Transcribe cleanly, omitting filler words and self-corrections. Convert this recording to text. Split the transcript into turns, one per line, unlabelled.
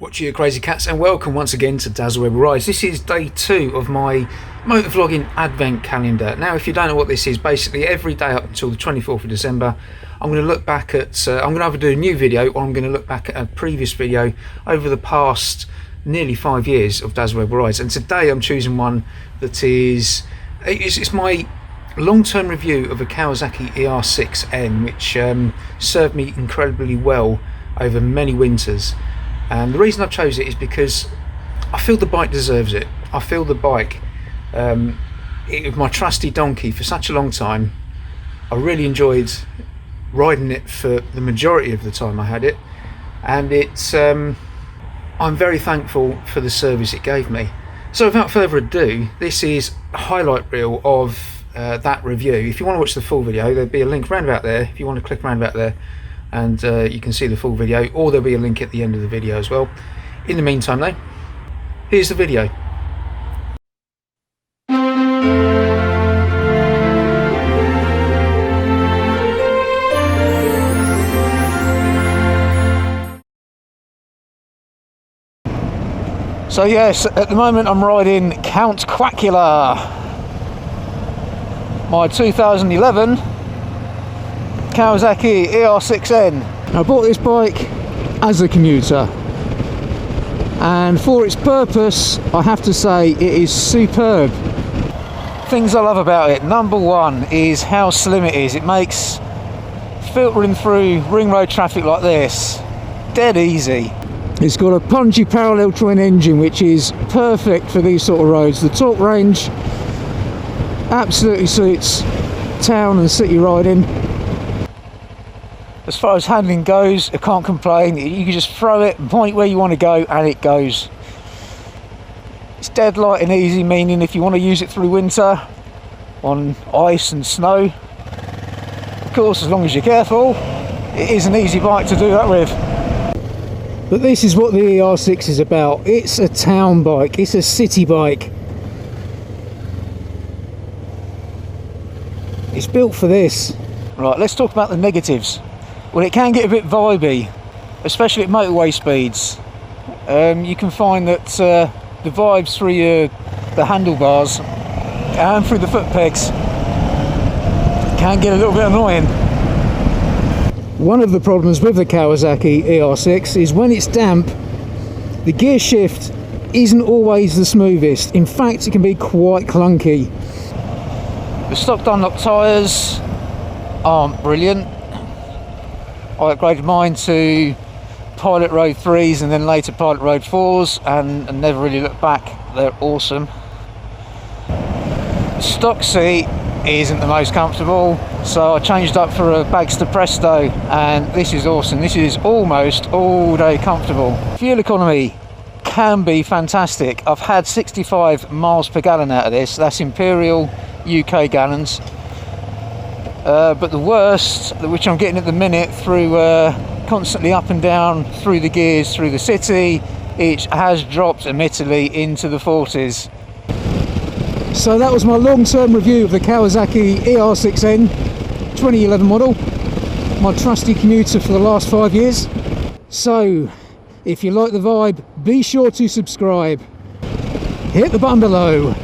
Watch you crazy cats, and welcome once again to Dazzle Rebel Rides. This is day 2 of my motor vlogging advent calendar. Now, if you don't know what this is, basically every day up until the 24th of December, I'm going to look back at, I'm going to either do a new video or I'm going to look back at a previous video over the past nearly 5 years of Dazzle Rebel Rides. And today I'm choosing one that is, it's my long-term review of a Kawasaki ER6n, which served me incredibly well over many winters. And the reason I chose it is because I feel the bike deserves it. I feel the bike, with my trusty donkey for such a long time, I really enjoyed riding it for the majority of the time I had it, and it's I'm very thankful for the service it gave me. So without further ado, this is a highlight reel of that review. If you want to watch the full video, there'll be a link around about there. If you want to click around about there, and you can see the full video, or there'll be a link at the end of the video as well. In the meantime though, here's the video. So yes, at the moment I'm riding Count Quackula, my 2011 Kawasaki ER6n. I bought this bike as a commuter, and for its purpose I have to say it is superb. Things I love about it: number one is how slim it is. It makes filtering through ring road traffic like this dead easy. It's got a punchy parallel twin engine which is perfect for these sort of roads. The torque range absolutely suits town and city riding. As far as handling goes, I can't complain. You can just throw it, point where you want to go, and it goes. It's dead light and easy, meaning if you want to use it through winter on ice and snow, of course, as long as you're careful, it is an easy bike to do that with. But this is what the ER6 is about. It's a town bike, it's a city bike. It's built for this. Right, let's talk about the negatives. Well, it can get a bit vibey, especially at motorway speeds. You can find that the vibes through the handlebars and through the foot pegs can get a little bit annoying. One of the problems with the Kawasaki ER6 is when it's damp, the gear shift isn't always the smoothest. In fact, it can be quite clunky. The stock Dunlop tyres aren't brilliant. I upgraded mine to Pilot Road 3s and then later Pilot Road 4s and never really looked back. They're awesome. The stock seat isn't the most comfortable, so I changed up for a Bagster Presto, and this is awesome. This is almost all day comfortable. Fuel economy can be fantastic. I've had 65 miles per gallon out of this. That's Imperial UK gallons. But the worst, which I'm getting at the minute through constantly up and down through the gears through the city, it has dropped admittedly into the 40s. So that was my long-term review of the Kawasaki ER6n 2011 model, my trusty commuter for the last 5 years. So if you like the vibe, be sure to subscribe. Hit the button below.